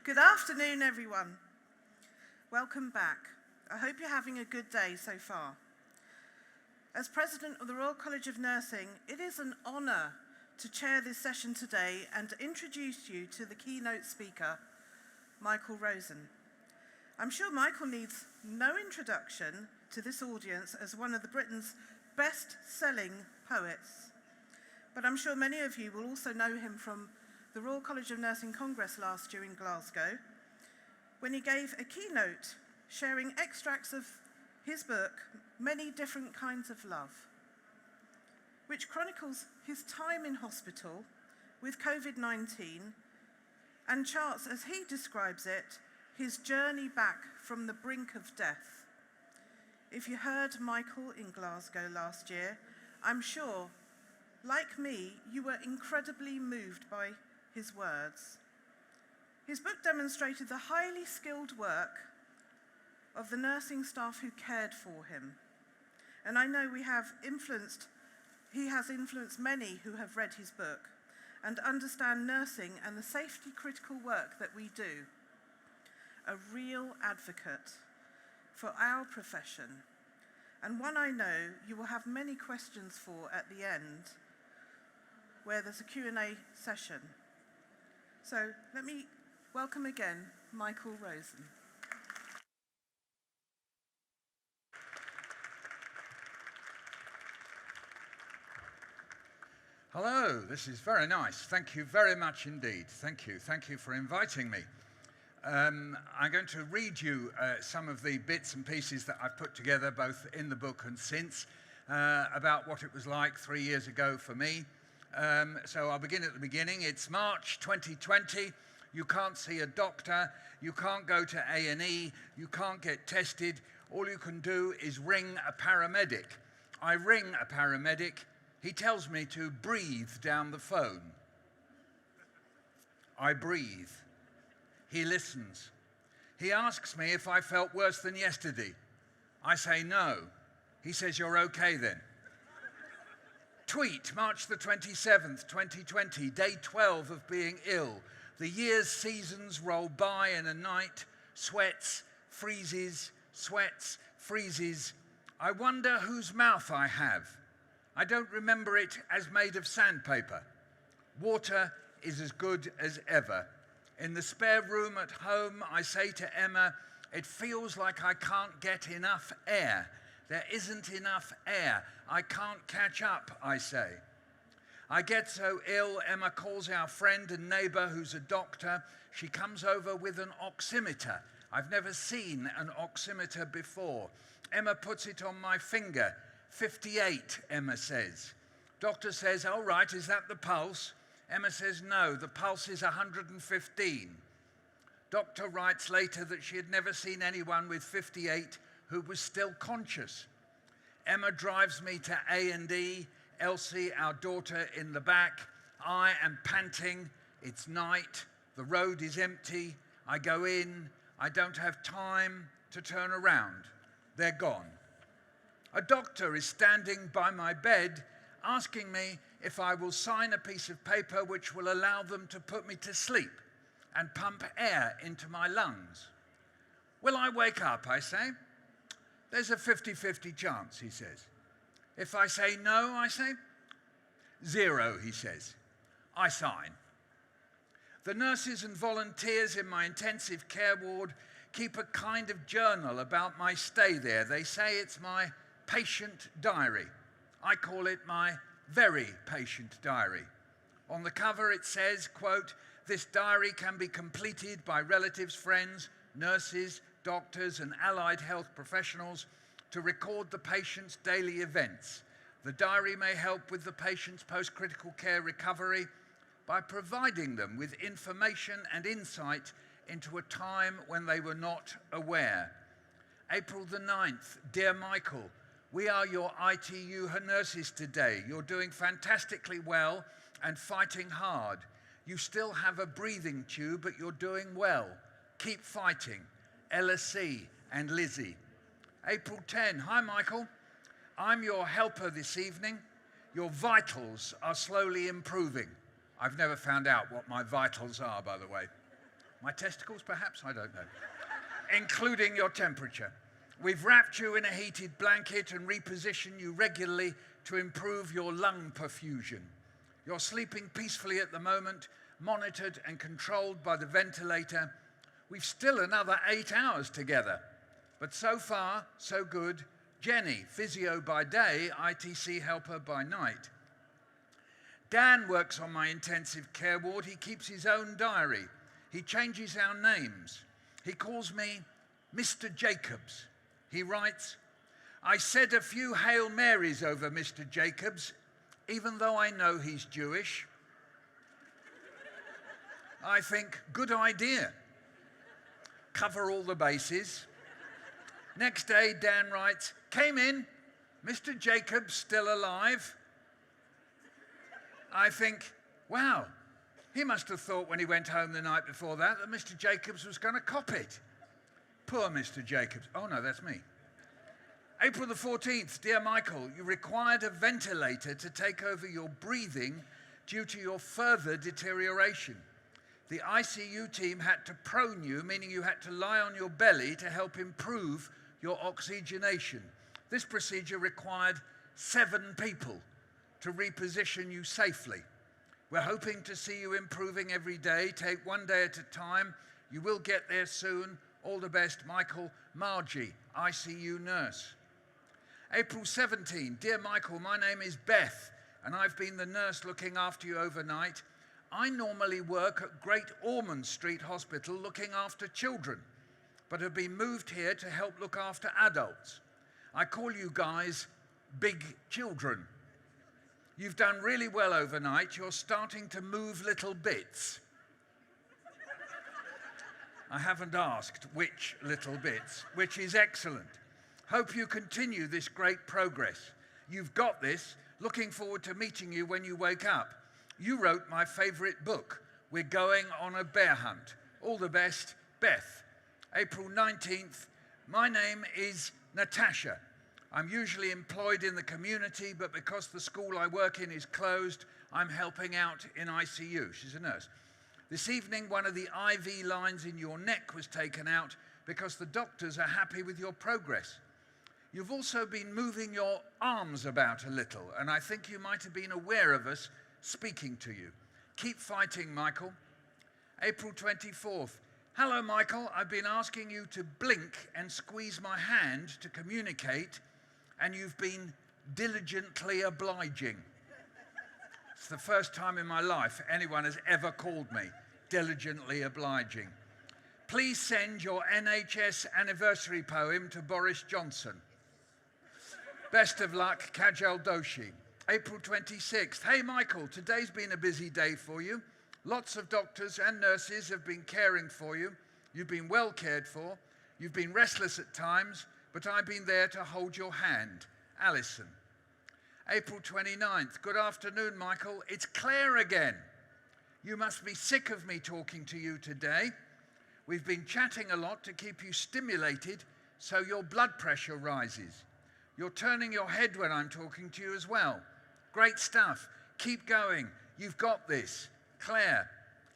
Good afternoon, everyone. Welcome back. I hope you're having a good day so far. As President of the Royal College of Nursing, it is an honour to chair this session today and to introduce you to the keynote speaker, Michael Rosen. I'm sure Michael needs no introduction to this audience as one of Britain's best-selling poets, but I'm sure many of you will also know him from the Royal College of Nursing Congress last year in Glasgow, when he gave a keynote sharing extracts of his book, Many Different Kinds of Love, which chronicles his time in hospital with Covid-19 and charts, as he describes it, his journey back from the brink of death. If you heard Michael in Glasgow last year, I'm sure, like me, you were incredibly moved by his words. His book demonstrated the highly skilled work of the nursing staff who cared for him. And I know he has influenced many who have read his book and understand nursing and the safety critical work that we do. A real advocate for our profession, and one I know you will have many questions for at the end, where there's a Q&A session. So let me welcome again Michael Rosen. Hello, this is very nice. Thank you very much indeed. Thank you. Thank you for inviting me. I'm going to read you some of the bits and pieces that I've put together, both in the book and since, about what it was like 3 years ago for me. So I'll begin at the beginning. It's March 2020. You can't see a doctor. You can't go to A&E. You can't get tested. All you can do is ring a paramedic. I ring a paramedic. He tells me to breathe down the phone. I breathe. He listens. He asks me if I felt worse than yesterday. I say no. He says, "You're okay then." Tweet, March the 27th, 2020, day 12 of being ill. The year's seasons roll by in a night. Sweats, freezes, sweats, freezes. I wonder whose mouth I have. I don't remember it as made of sandpaper. Water is as good as ever. In the spare room at home, I say to Emma, it feels like I can't get enough air. There isn't enough air. I can't catch up, I say. I get so ill, Emma calls our friend and neighbour who's a doctor. She comes over with an oximeter. I've never seen an oximeter before. Emma puts it on my finger. 58, Emma says. Doctor says, "All right, is that the pulse?" Emma says, "No, the pulse is 115. Doctor writes later that she had never seen anyone with 58 who was still conscious. Emma drives me to A&E, Elsie, our daughter, in the back. I am panting. It's night. The road is empty. I go in. I don't have time to turn around. They're gone. A doctor is standing by my bed asking me if I will sign a piece of paper which will allow them to put me to sleep and pump air into my lungs. Will I wake up, I say. There's a 50-50 chance, he says. If I say no, I say. 0, he says. I sign. The nurses and volunteers in my intensive care ward keep a kind of journal about my stay there. They say it's my patient diary. I call it my very patient diary. On the cover it says, quote, "This diary can be completed by relatives, friends, nurses, doctors and allied health professionals to record the patient's daily events. The diary may help with the patient's post-critical care recovery by providing them with information and insight into a time when they were not aware. April the 9th, dear Michael, we are your ITU nurses today. You're doing fantastically well and fighting hard. You still have a breathing tube, but you're doing well. Keep fighting. LSC and Lizzie. April 10, hi Michael. I'm your helper this evening. Your vitals are slowly improving. I've never found out what my vitals are, by the way. My testicles, perhaps? I don't know. Including your temperature. We've wrapped you in a heated blanket and repositioned you regularly to improve your lung perfusion. You're sleeping peacefully at the moment, monitored and controlled by the ventilator. We've still another 8 hours together. But so far, so good. Jenny, physio by day, ITC helper by night. Dan works on my intensive care ward. He keeps his own diary. He changes our names. He calls me Mr. Jacobs. He writes, I said a few Hail Marys over Mr. Jacobs, even though I know he's Jewish. I think, good idea. Cover all the bases. Next day, Dan writes, came in, Mr. Jacobs still alive. I think, wow, he must have thought when he went home the night before that Mr. Jacobs was going to cop it. Poor Mr. Jacobs. Oh no, that's me. April the 14th, dear Michael, you required a ventilator to take over your breathing due to your further deterioration. The ICU team had to prone you, meaning you had to lie on your belly to help improve your oxygenation. This procedure required 7 people to reposition you safely. We're hoping to see you improving every day. Take one day at a time. You will get there soon. All the best, Michael. Margie, ICU nurse. April 17, dear Michael, my name is Beth, and I've been the nurse looking after you overnight. I normally work at Great Ormond Street Hospital looking after children, but have been moved here to help look after adults. I call you guys big children. You've done really well overnight. You're starting to move little bits. I haven't asked which little bits, which is excellent. Hope you continue this great progress. You've got this. Looking forward to meeting you when you wake up. You wrote my favorite book, We're Going on a Bear Hunt. All the best, Beth. April 19th, my name is Natasha. I'm usually employed in the community, but because the school I work in is closed, I'm helping out in ICU. She's a nurse. This evening, one of the IV lines in your neck was taken out because the doctors are happy with your progress. You've also been moving your arms about a little, and I think you might have been aware of us speaking to you. Keep fighting, Michael. April 24th. Hello, Michael. I've been asking you to blink and squeeze my hand to communicate, and you've been diligently obliging. It's the first time in my life anyone has ever called me diligently obliging. Please send your NHS anniversary poem to Boris Johnson. Best of luck, Kajal Doshi. April 26th. Hey, Michael, today's been a busy day for you. Lots of doctors and nurses have been caring for you. You've been well cared for. You've been restless at times, but I've been there to hold your hand. Alison. April 29th. Good afternoon, Michael. It's Claire again. You must be sick of me talking to you today. We've been chatting a lot to keep you stimulated so your blood pressure rises. You're turning your head when I'm talking to you as well. Great stuff. Keep going. You've got this. Claire.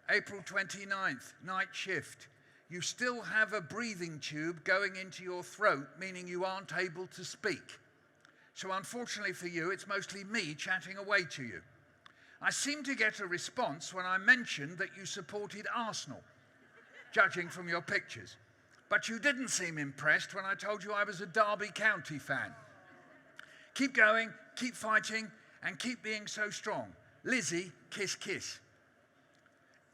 April 29th, night shift. You still have a breathing tube going into your throat, meaning you aren't able to speak. So unfortunately for you, it's mostly me chatting away to you. I seem to get a response when I mentioned that you supported Arsenal, judging from your pictures. But you didn't seem impressed when I told you I was a Derby County fan. Keep going, keep fighting, and keep being so strong. Lizzie, kiss, kiss.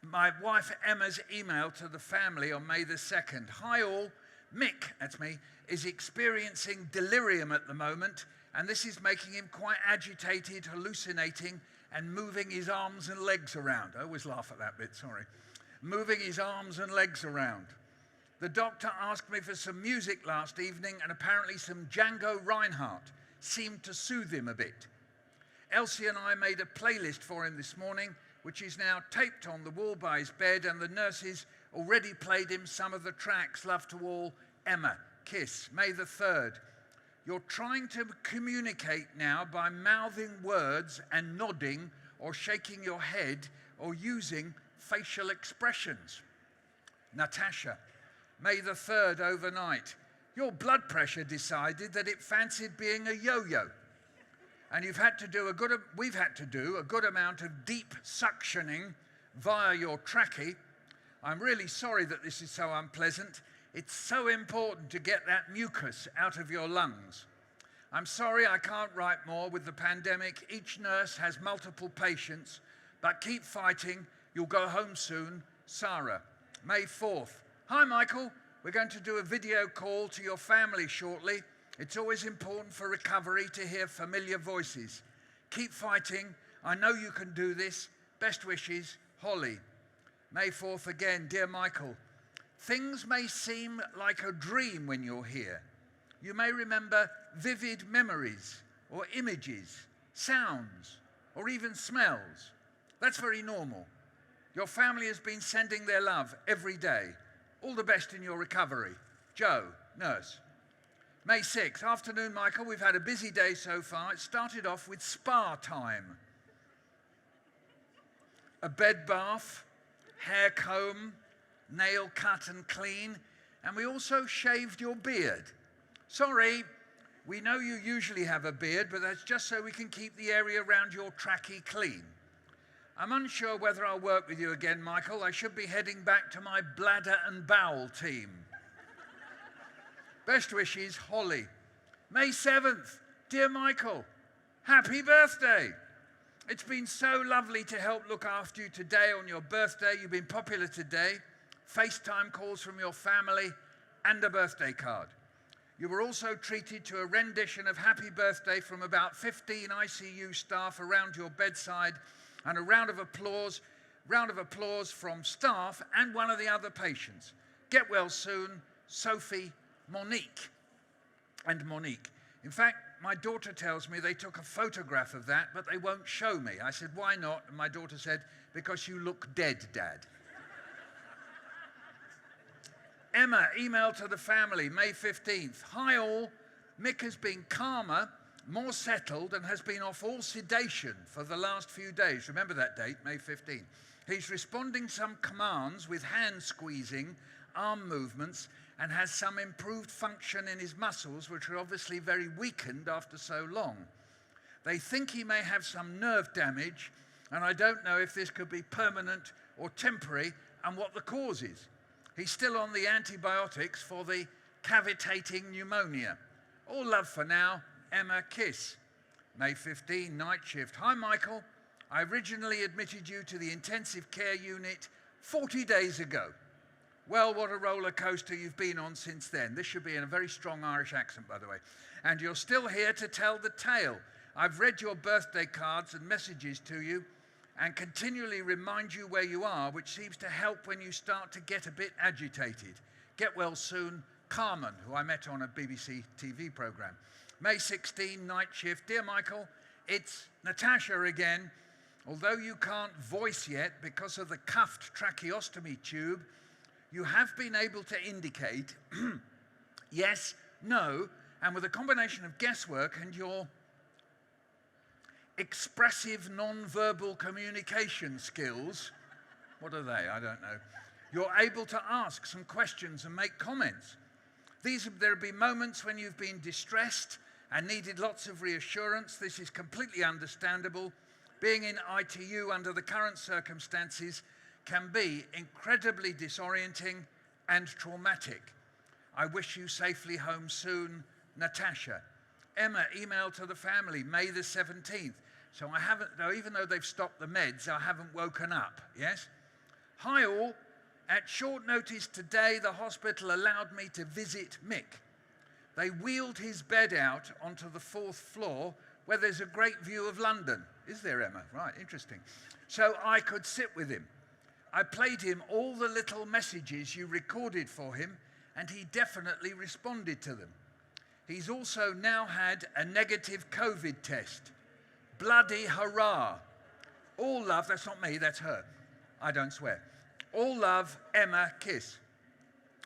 My wife Emma's email to the family on May the 2nd. Hi all, Mick, that's me, is experiencing delirium at the moment, and this is making him quite agitated, hallucinating, and moving his arms and legs around. I always laugh at that bit, sorry. Moving his arms and legs around. The doctor asked me for some music last evening, and apparently some Django Reinhardt seemed to soothe him a bit. Elsie and I made a playlist for him this morning, which is now taped on the wall by his bed, and the nurses already played him some of the tracks. Love to all, Emma, Kiss. May the 3rd. You're trying to communicate now by mouthing words and nodding or shaking your head or using facial expressions. Natasha. May the 3rd overnight. Your blood pressure decided that it fancied being a yo-yo. And we've had to do a good amount of deep suctioning via your trachea. I'm really sorry that this is so unpleasant. It's so important to get that mucus out of your lungs. I'm sorry I can't write more with the pandemic. Each nurse has multiple patients, but keep fighting. You'll go home soon. Sarah. May 4th. Hi, Michael. We're going to do a video call to your family shortly. It's always important for recovery to hear familiar voices. Keep fighting. I know you can do this. Best wishes, Holly. May 4th again. Dear Michael, things may seem like a dream when you're here. You may remember vivid memories or images, sounds, or even smells. That's very normal. Your family has been sending their love every day. All the best in your recovery. Joe, nurse. May 6th, afternoon, Michael. We've had a busy day so far. It started off with spa time. A bed bath, hair comb, nail cut and clean, and we also shaved your beard. Sorry, we know you usually have a beard, but that's just so we can keep the area around your trachea clean. I'm unsure whether I'll work with you again, Michael. I should be heading back to my bladder and bowel team. Best wishes, Holly. May 7th, dear Michael, happy birthday. It's been so lovely to help look after you today on your birthday. You've been popular today. FaceTime calls from your family and a birthday card. You were also treated to a rendition of Happy Birthday from about 15 ICU staff around your bedside, and a round of applause from staff and one of the other patients. Get well soon, Sophie, Monique. In fact, my daughter tells me they took a photograph of that, but they won't show me. I said, why not? And my daughter said, because you look dead, Dad. Emma, email to the family, May 15th. Hi all, Mick has been calmer, more settled, and has been off all sedation for the last few days. Remember that date, May 15th. He's responding some commands with hand squeezing, arm movements, and has some improved function in his muscles, which are obviously very weakened after so long. They think he may have some nerve damage, and I don't know if this could be permanent or temporary, and what the cause is. He's still on the antibiotics for the cavitating pneumonia. All love for now, Emma, kiss. May 15, night shift. Hi, Michael. I originally admitted you to the intensive care unit 40 days ago. Well, what a roller coaster you've been on since then. This should be in a very strong Irish accent, by the way. And you're still here to tell the tale. I've read your birthday cards and messages to you and continually remind you where you are, which seems to help when you start to get a bit agitated. Get well soon, Carmen, who I met on a BBC TV programme. May 16, night shift. Dear Michael, it's Natasha again. Although you can't voice yet because of the cuffed tracheostomy tube, you have been able to indicate yes, no, and with a combination of guesswork and your expressive non-verbal communication skills, what are they? I don't know. You're able to ask some questions and make comments. There have been moments when you've been distressed and needed lots of reassurance. This is completely understandable. Being in ITU under the current circumstances can be incredibly disorienting and traumatic. I wish you safely home soon, Natasha. Emma, email to the family, May the 17th. So I haven't, though, even though they've stopped the meds, I haven't woken up, yes? Hi all, at short notice today, the hospital allowed me to visit Mick. They wheeled his bed out onto the 4th floor where there's a great view of London. Is there, Emma? Right, interesting. So I could sit with him. I played him all the little messages you recorded for him, and he definitely responded to them. He's also now had a negative COVID test. Bloody hurrah. All love, that's not me, that's her. I don't swear. All love, Emma, kiss.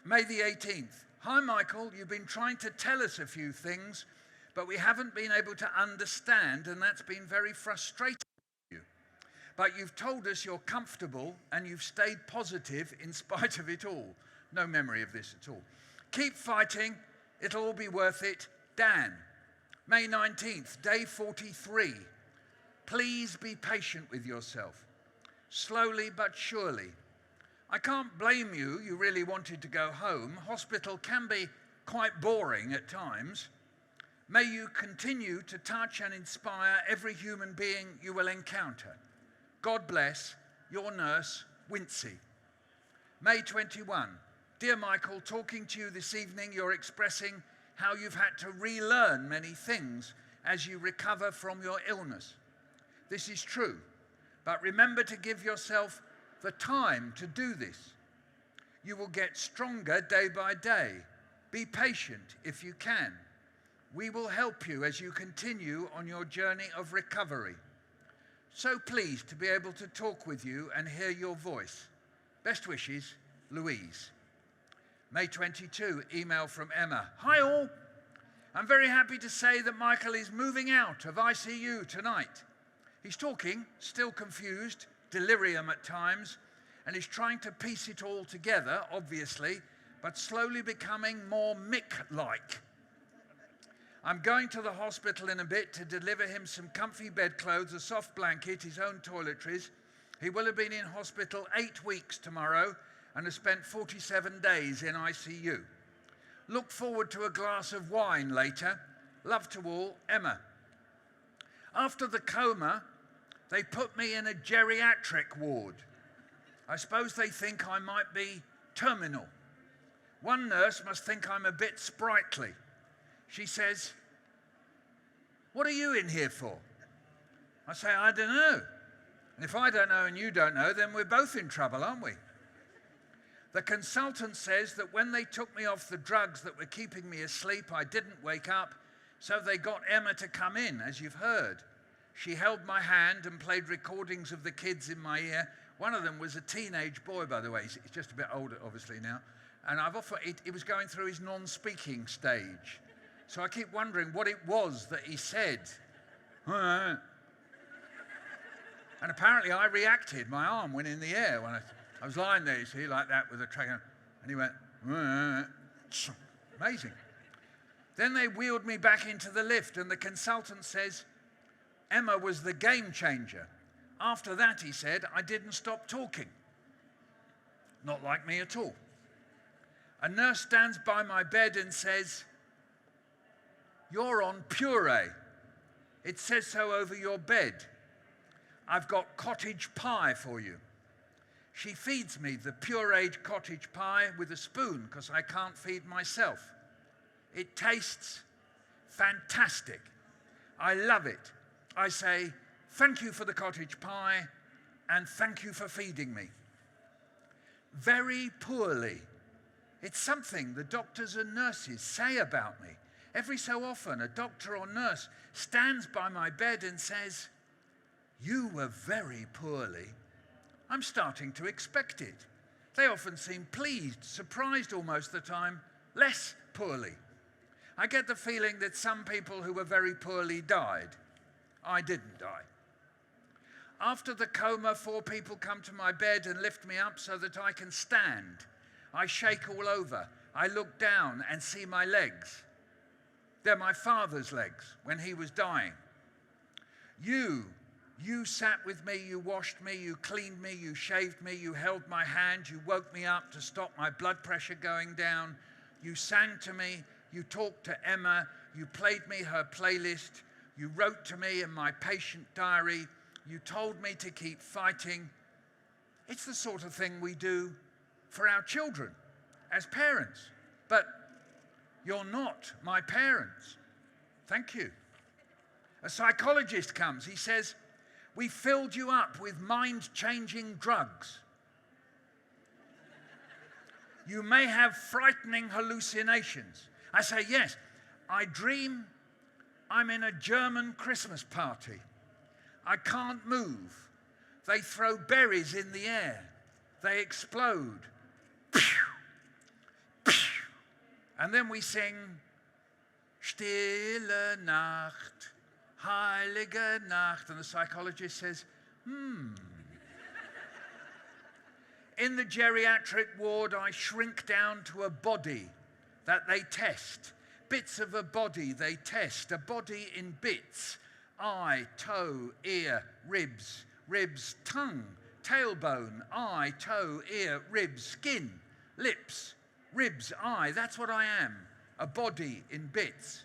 May the 18th. Hi, Michael, you've been trying to tell us a few things, but we haven't been able to understand, and that's been very frustrating for you. But you've told us you're comfortable and you've stayed positive in spite of it all. No memory of this at all. Keep fighting. It'll all be worth it. Dan. May 19th, day 43. Please be patient with yourself. Slowly but surely. I can't blame you. You really wanted to go home. Hospital can be quite boring at times. May you continue to touch and inspire every human being you will encounter. God bless, your nurse, Wincy. May 21. Dear Michael, talking to you this evening, you're expressing how you've had to relearn many things as you recover from your illness. This is true, but remember to give yourself the time to do this. You will get stronger day by day. Be patient if you can. We will help you as you continue on your journey of recovery. So pleased to be able to talk with you and hear your voice. Best wishes, Louise. May 22, email from Emma. Hi all. I'm very happy to say that Michael is moving out of ICU tonight. He's talking, still confused, delirium at times, and is trying to piece it all together, obviously, but slowly becoming more Mick-like. I'm going to the hospital in a bit to deliver him some comfy bedclothes, a soft blanket, his own toiletries. He will have been in hospital 8 weeks tomorrow and has spent 47 days in ICU. Look forward to a glass of wine later. Love to all, Emma. After the coma, they put me in a geriatric ward. I suppose they think I might be terminal. One nurse must think I'm a bit sprightly. She says, "What are you in here for?" I say, "I don't know." And if I don't know and you don't know, then we're both in trouble, aren't we? The consultant says that when they took me off the drugs that were keeping me asleep, I didn't wake up, so they got Emma to come in, as you've heard. She held my hand and played recordings of the kids in my ear. One of them was a teenage boy, by the way. He's just a bit older, obviously, now. And it was going through his non-speaking stage. So I keep wondering what it was that he said. And apparently I reacted. My arm went in the air when I was lying there, you see, like that with a tracker. And he went, amazing. Then they wheeled me back into the lift, and the consultant says, Emma was the game changer. After that, he said, I didn't stop talking. Not like me at all. A nurse stands by my bed and says, "You're on puree. It says so over your bed. I've got cottage pie for you." She feeds me the pureed cottage pie with a spoon because I can't feed myself. It tastes fantastic. I love it. I say, thank you for the cottage pie and thank you for feeding me. Very poorly. It's something the doctors and nurses say about me. Every so often, a doctor or nurse stands by my bed and says, "You were very poorly." I'm starting to expect it. They often seem pleased, surprised almost the time, less poorly. I get the feeling that some people who were very poorly died. I didn't die. After the coma, 4 people come to my bed and lift me up so that I can stand. I shake all over. I look down and see my legs. They're my father's legs when he was dying. You sat with me, you washed me, you cleaned me, you shaved me, you held my hand, you woke me up to stop my blood pressure going down. You sang to me, you talked to Emma, you played me her playlist, you wrote to me in my patient diary, you told me to keep fighting. It's the sort of thing we do for our children as parents. But you're not my parents. Thank you. A psychologist comes. He says, "We filled you up with mind-changing drugs. You may have frightening hallucinations." I say, "Yes, I dream I'm in a German Christmas party. I can't move. They throw berries in the air. They explode. Pew, pew. And then we sing, Stille Nacht, Heilige Nacht." And the psychologist says, In the geriatric ward, I shrink down to a body that they test. Bits of a body they test. A body in bits. Eye, toe, ear, ribs, tongue, tailbone, eye, toe, ear, ribs, skin, lips, ribs, eye. That's what I am. A body in bits.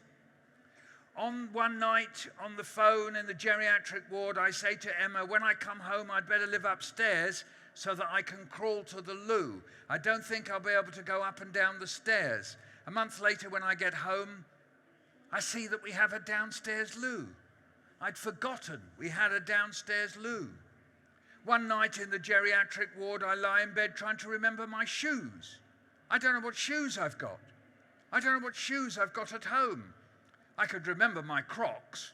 On one night on the phone in the geriatric ward, I say to Emma, when I come home, I'd better live upstairs so that I can crawl to the loo. I don't think I'll be able to go up and down the stairs. A month later, when I get home, I see that we have a downstairs loo. I'd forgotten we had a downstairs loo. One night in the geriatric ward, I lie in bed trying to remember my shoes. I don't know what shoes I've got. I don't know what shoes I've got at home. I could remember my Crocs.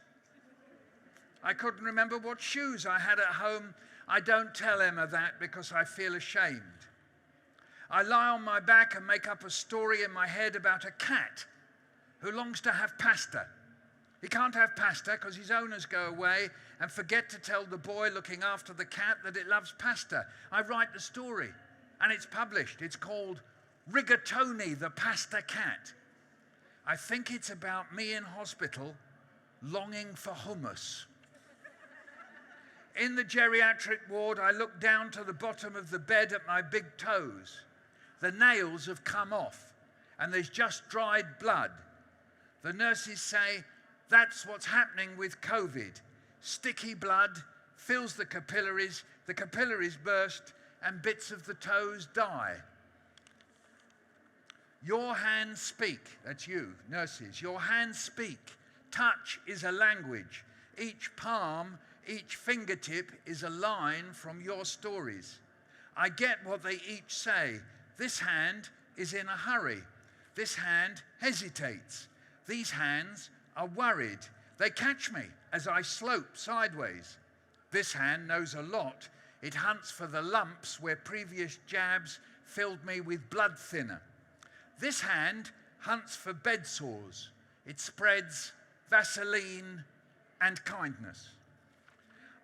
I couldn't remember what shoes I had at home. I don't tell Emma that because I feel ashamed. I lie on my back and make up a story in my head about a cat who longs to have pasta. He can't have pasta because his owners go away and forget to tell the boy looking after the cat that it loves pasta. I write the story and it's published. It's called Rigatoni, the Pasta Cat. I think it's about me in hospital longing for hummus. In the geriatric ward, I look down to the bottom of the bed at my big toes. The nails have come off and there's just dried blood. The nurses say, that's what's happening with COVID. Sticky blood fills the capillaries burst, and bits of the toes die. Your hands speak, that's you, nurses, your hands speak. Touch is a language. Each palm, each fingertip is a line from your stories. I get what they each say. This hand is in a hurry. This hand hesitates. These hands are worried. They catch me as I slope sideways. This hand knows a lot. It hunts for the lumps where previous jabs filled me with blood thinner. This hand hunts for bed sores. It spreads Vaseline and kindness.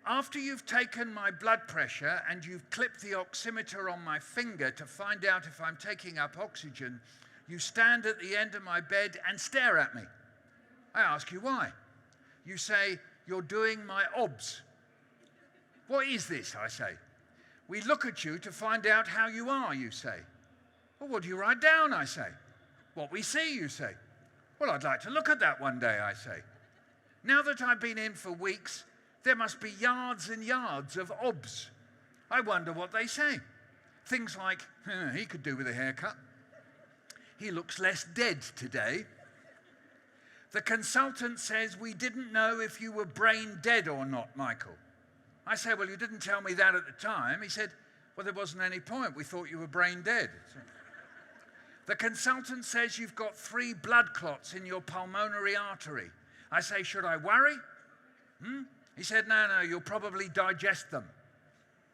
After you've taken my blood pressure and you've clipped the oximeter on my finger to find out if I'm taking up oxygen, you stand at the end of my bed and stare at me. I ask you why. You say, you're doing my obs. What is this, I say. We look at you to find out how you are, you say. Well, what do you write down, I say. What we see, you say. Well, I'd like to look at that one day, I say. Now that I've been in for weeks, there must be yards and yards of obs. I wonder what they say. Things like, he could do with a haircut. He looks less dead today. The consultant says, we didn't know if you were brain dead or not, Michael. I say, well, you didn't tell me that at the time. He said, well, there wasn't any point. We thought you were brain dead. The consultant says you've got 3 blood clots in your pulmonary artery. I say, should I worry? He said, no, you'll probably digest them.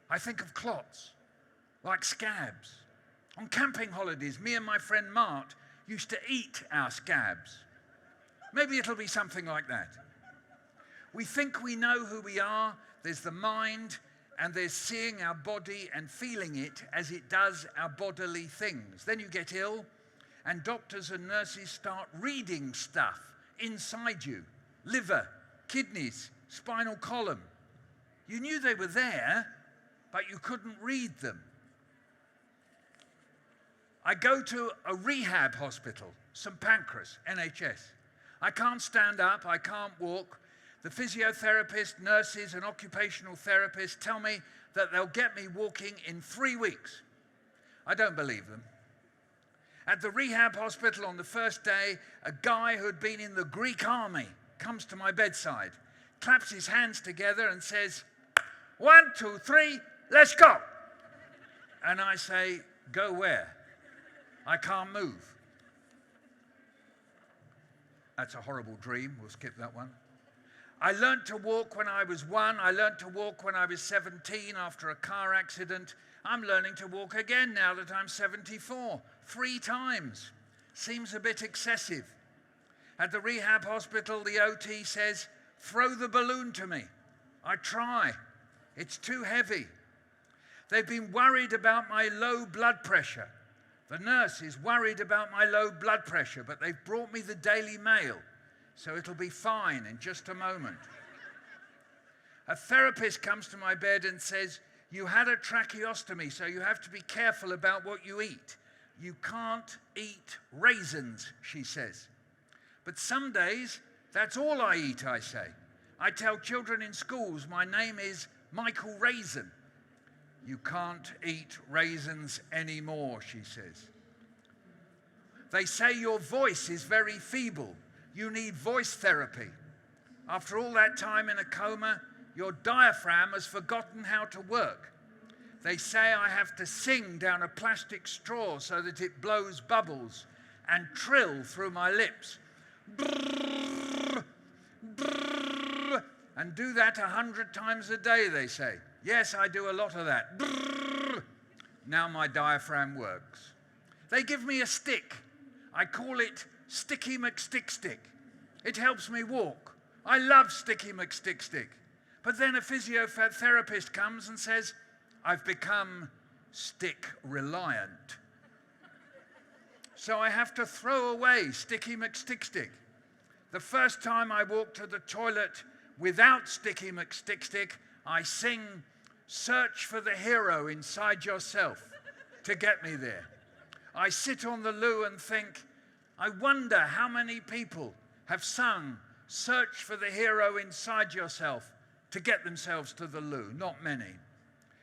I think of clots, like scabs. On camping holidays, me and my friend Mart used to eat our scabs. Maybe it'll be something like that. We think we know who we are. There's the mind, and there's seeing our body and feeling it as it does our bodily things. Then you get ill, and doctors and nurses start reading stuff inside you. Liver, kidneys, spinal column. You knew they were there, but you couldn't read them. I go to a rehab hospital, St Pancras, NHS. I can't stand up, I can't walk. The physiotherapist, nurses and occupational therapists tell me that they'll get me walking in 3 weeks. I don't believe them. At the rehab hospital on the first day, a guy who had been in the Greek army comes to my bedside, claps his hands together and says, 1, 2, 3, let's go. And I say, go where? I can't move. That's a horrible dream. We'll skip that one. I learnt to walk when I was 1. I learnt to walk when I was 17 after a car accident. I'm learning to walk again now that I'm 74. 3 times. Seems a bit excessive. At the rehab hospital, the OT says, throw the balloon to me. I try. It's too heavy. They've been worried about my low blood pressure. The nurse is worried about my low blood pressure, but they've brought me the Daily Mail, so it'll be fine in just a moment. A therapist comes to my bed and says, "You had a tracheostomy, so you have to be careful about what you eat. You can't eat raisins," she says. But some days, that's all I eat, I say. I tell children in schools my name is Michael Rosen. "You can't eat raisins anymore," she says. They say your voice is very feeble. You need voice therapy. After all that time in a coma, your diaphragm has forgotten how to work. They say I have to sing down a plastic straw so that it blows bubbles and trill through my lips. Brrr, brrr, and do that 100 times a day, they say. Yes, I do a lot of that. Brrr. Now my diaphragm works. They give me a stick. I call it Sticky McStick-Stick. It helps me walk. I love Sticky McStick-Stick. But then a physiotherapist comes and says, "I've become stick reliant." So I have to throw away Sticky McStick-Stick. The first time I walk to the toilet without Sticky McStick-Stick, I sing "Search for the Hero Inside Yourself" to get me there. I sit on the loo and think, I wonder how many people have sung "Search for the Hero Inside Yourself" to get themselves to the loo. Not many.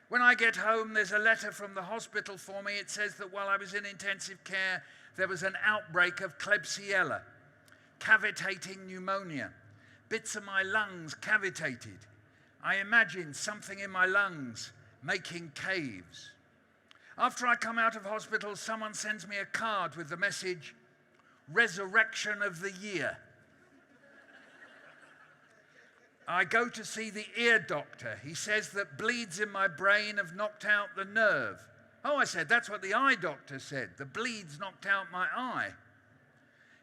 When I get home, there's a letter from the hospital for me. It says that while I was in intensive care, there was an outbreak of Klebsiella, cavitating pneumonia. Bits of my lungs cavitated. I imagine something in my lungs making caves. After I come out of hospital, someone sends me a card with the message, "Resurrection of the Year." I go to see the ear doctor. He says that bleeds in my brain have knocked out the nerve. Oh, I said, that's what the eye doctor said. The bleeds knocked out my eye.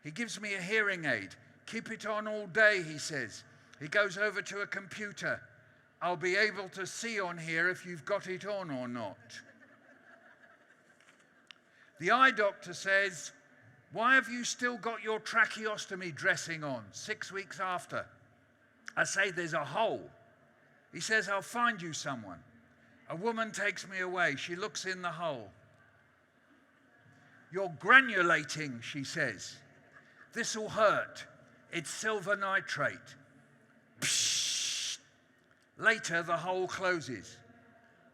He gives me a hearing aid. Keep it on all day, he says. He goes over to a computer. I'll be able to see on here if you've got it on or not. The eye doctor says, "Why have you still got your tracheostomy dressing on 6 weeks after?" I say, "There's a hole." He says, "I'll find you someone." A woman takes me away. She looks in the hole. "You're granulating," she says. "This'll hurt. It's silver nitrate." Psh! Later, the hole closes.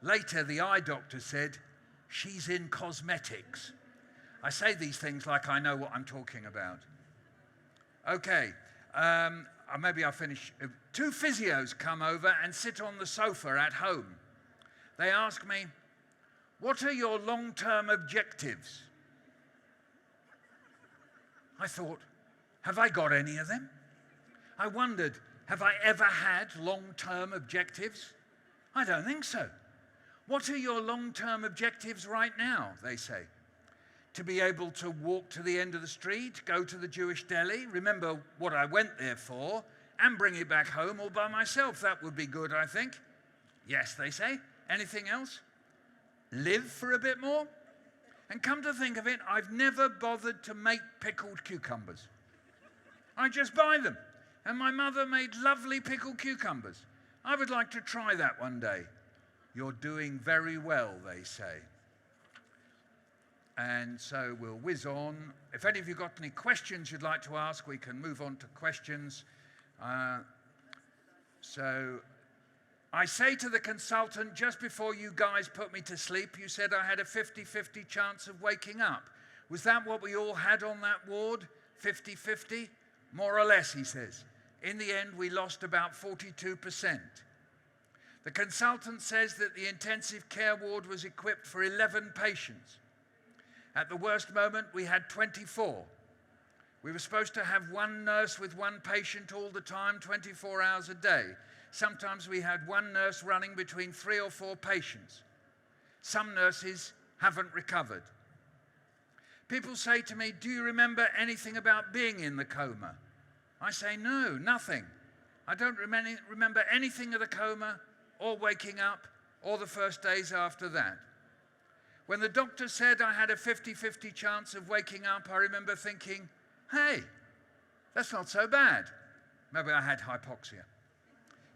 Later, the eye doctor said, "She's in cosmetics." I say these things like I know what I'm talking about. Okay, maybe I'll finish. 2 physios come over and sit on the sofa at home. They ask me, "What are your long-term objectives?" I thought, have I got any of them? I wondered, have I ever had long-term objectives? I don't think so. "What are your long-term objectives right now?" they say. To be able to walk to the end of the street, go to the Jewish deli, remember what I went there for, and bring it back home all by myself. That would be good, I think. Yes, they say. Anything else? Live for a bit more? And come to think of it, I've never bothered to make pickled cucumbers. I just buy them. And my mother made lovely pickled cucumbers. I would like to try that one day. You're doing very well, they say. And so we'll whiz on. If any of you got any questions you'd like to ask, we can move on to questions. So I say to the consultant, just before you guys put me to sleep, you said I had a 50-50 chance of waking up. Was that what we all had on that ward? 50-50? More or less, he says. In the end, we lost about 42%. The consultant says that the intensive care ward was equipped for 11 patients. At the worst moment, we had 24. We were supposed to have one nurse with one patient all the time, 24 hours a day. Sometimes we had one nurse running between 3 or 4 patients. Some nurses haven't recovered. People say to me, "Do you remember anything about being in the coma?" I say, "No, nothing. I don't remember anything of the coma. or waking up, or the first days after that. When the doctor said I had a 50-50 chance of waking up, I remember thinking, hey, that's not so bad. Maybe I had hypoxia.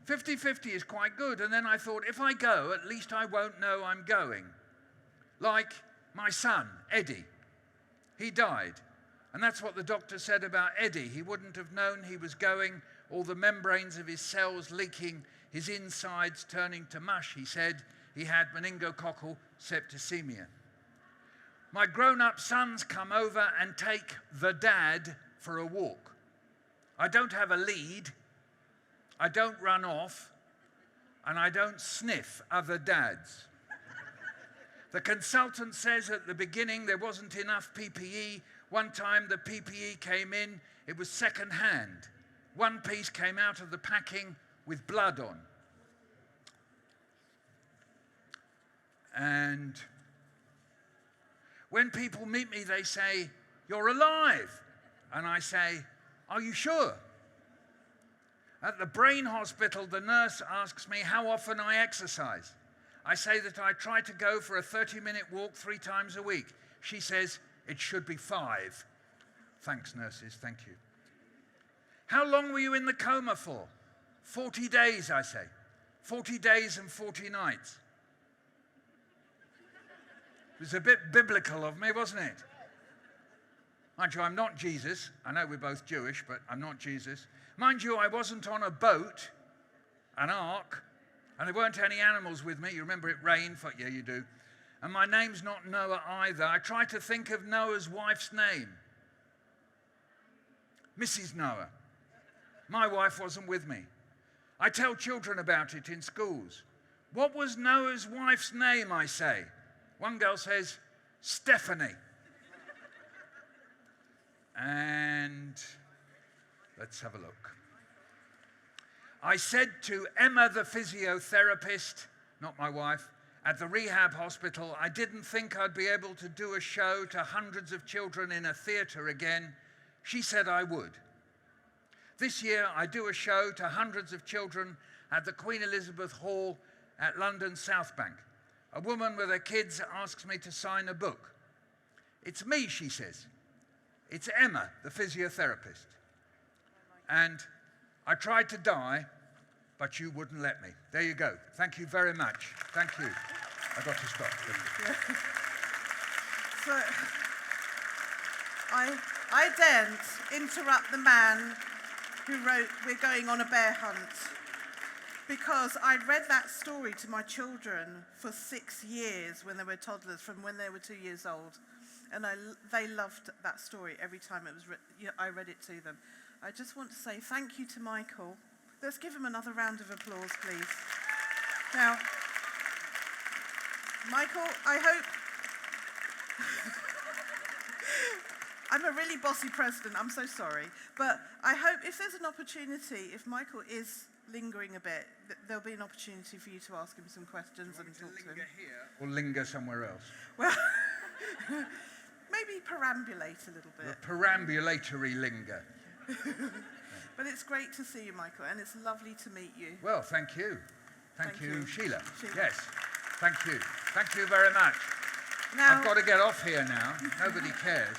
50-50 is quite good. And then I thought, if I go, at least I won't know I'm going. Like my son, Eddie. He died. And that's what the doctor said about Eddie. He wouldn't have known he was going, all the membranes of his cells leaking, his insides turning to mush. He said he had meningococcal septicemia. My grown-up sons come over and take the dad for a walk. I don't have a lead, I don't run off, and I don't sniff other dads. The consultant says at the beginning there wasn't enough PPE. One time the PPE came in, it was second-hand. One piece came out of the packing with blood on. And when people meet me, they say, "You're alive." And I say, "Are you sure?" At the brain hospital, the nurse asks me how often I exercise. I say that I try to go for a 30-minute walk 3 times a week. She says, "It should be 5. Thanks, nurses, thank you. How long were you in the coma for? 40 days, I say. 40 days and 40 nights. It was a bit biblical of me, wasn't it? Mind you, I'm not Jesus. I know we're both Jewish, but I'm not Jesus. Mind you, I wasn't on a boat, an ark, and there weren't any animals with me. You remember it rained? Yeah, you do. And my name's not Noah either. I try to think of Noah's wife's name. Mrs. Noah. My wife wasn't with me. I tell children about it in schools. What was Noah's wife's name, I say? One girl says, Stephanie. And let's have a look. I said to Emma, the physiotherapist, not my wife, at the rehab hospital, I didn't think I'd be able to do a show to hundreds of children in a theatre again. She said I would. This year, I do a show to hundreds of children at the Queen Elizabeth Hall at London South Bank. A woman with her kids asks me to sign a book. It's me, she says. It's Emma, the physiotherapist. And I tried to die, but you wouldn't let me. There you go. Thank you very much. Thank you. I got to stop. So, I daren't interrupt the man who wrote, "We're going on a bear hunt," because I'd read that story to my children for 6 years when they were toddlers, from when they were 2 years old. And they loved that story every time it was I read it to them. I just want to say thank you to Michael. Let's give him another round of applause, please. Now, Michael, I hope... I'm a really bossy president, I'm so sorry. But I hope if there's an opportunity, if Michael is lingering a bit, there'll be an opportunity for you to ask him some questions and talk to him. Linger here or linger somewhere else? Well, maybe perambulate a little bit. A perambulatory linger. But it's great to see you, Michael, and it's lovely to meet you. Well, thank you. Thank you, Sheila. Sheila. Yes, thank you. Thank you very much. Now, I've got to get off here now. Nobody cares.